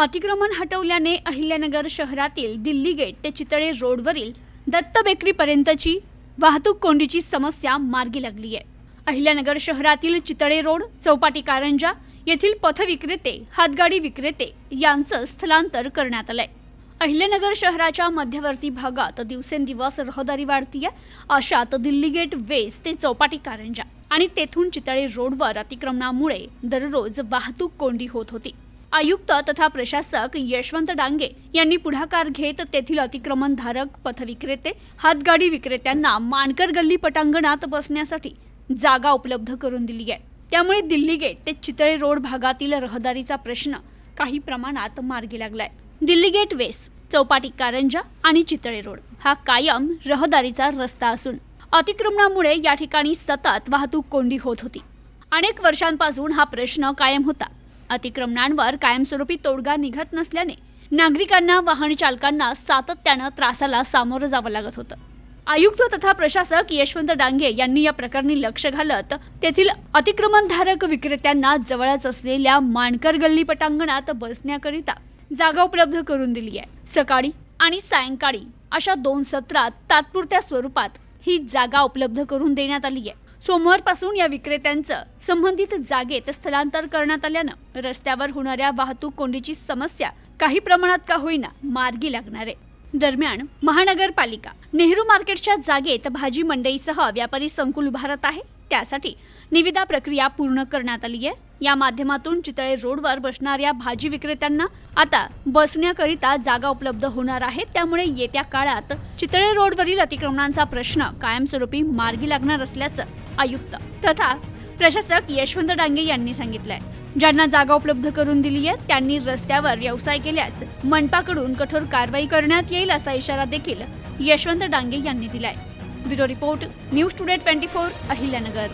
अतिक्रमण हटवल्याने अहिल्यानगर शहरातील दिल्ली गेट ते चितळे रोडवरील दत्त बेकरीपर्यंतची वाहतूक कोंडीची समस्या मार्गी लागली आहे। अहिल्यानगर शहरातील चितळे रोड, चौपाटी कारंजा येथील पथविक्रेते, हातगाडी विक्रेते यांचं स्थलांतर करण्यात आलंय। अहिल्यानगर शहराच्या मध्यवर्ती भागात दिवसेंदिवस रहदारी वाढतीये। अशात दिल्ली गेट वेस्ट ते चौपाटी कारंजा आणि तेथून चितळे रोडवर अतिक्रमणामुळे दररोज वाहतूक कोंडी होत होती। आयुक्त तथा प्रशासक यशवंत डांगे यांनी पुढाकार घेत तेथील अतिक्रमणधारक, पथविक्रेते, हातगाडी विक्रेत्यांना मानकर गल्ली पटांगणात बसण्यासाठी जागा उपलब्ध करून दिली आहे। त्यामुळे दिल्ली गेट ते चितळे रोड भागातील रहदारीचा प्रश्न काही प्रमाणात मार्गी लागलाय। दिल्ली गेट वेस्ट, चौपाटी कारंजा आणि चितळे रोड हा कायम रहदारीचा रस्ता असून अतिक्रमणामुळे या ठिकाणी सतत वाहतूक कोंडी होत होती। अनेक वर्षांपासून हा प्रश्न कायम होता। अतिक्रमणांवर कायमस्वरूपी तोडगा निघत नसल्याने नागरिकांना, वाहन चालकांना सातत्याने त्रासाला सामोरं जावं लागत होतं। आयुक्त तथा प्रशासक यशवंत डांगे यांनी या प्रकरणी लक्ष घालत तेथील अतिक्रमणधारक विक्रेत्यांना जवळच असलेल्या मानकर गल्ली पटांगणात बसण्याकरिता जागा उपलब्ध करून दिली आहे। सकाळी आणि सायंकाळी अशा 2 सत्रात तात्पुरत्या स्वरूपात ही जागा उपलब्ध करून देण्यात आली आहे। सोमवारपासून या विक्रेत्यांचं संबंधित जागेत स्थलांतर करण्यात आल्यानं रस्त्यावर होणाऱ्या वाहतूक कोंडीची समस्या काही प्रमाणात का होईना मार्गी लागणार आहे। दरम्यान महानगरपालिका नेहरू मार्केटच्या जागेत भाजी मंडईसह व्यापारी संकुल उभारत आहे। त्यासाठी निविदा प्रक्रिया पूर्ण करण्यात आली आहे। या माध्यमातून चितळे रोडवर बसणाऱ्या भाजी विक्रेत्यांना आता बसण्याकरिता जागा उपलब्ध होणार आहे। त्यामुळे येत्या काळात चितळे रोडवरील अतिक्रमणांचा प्रश्न कायमस्वरूपी मार्गी लागणार असल्याचं आयुक्त तथा प्रशासक यशवंत डांगे यांनी सांगितलंय। ज्यांना जागा उपलब्ध करून दिली आहे त्यांनी रस्त्यावर व्यवसाय केल्यास मनपाकडून कठोर कारवाई करण्यात येईल असा इशारा देखील यशवंत डांगे यांनी दिलाय। Bureau report, news today 24, Ahilyanagar.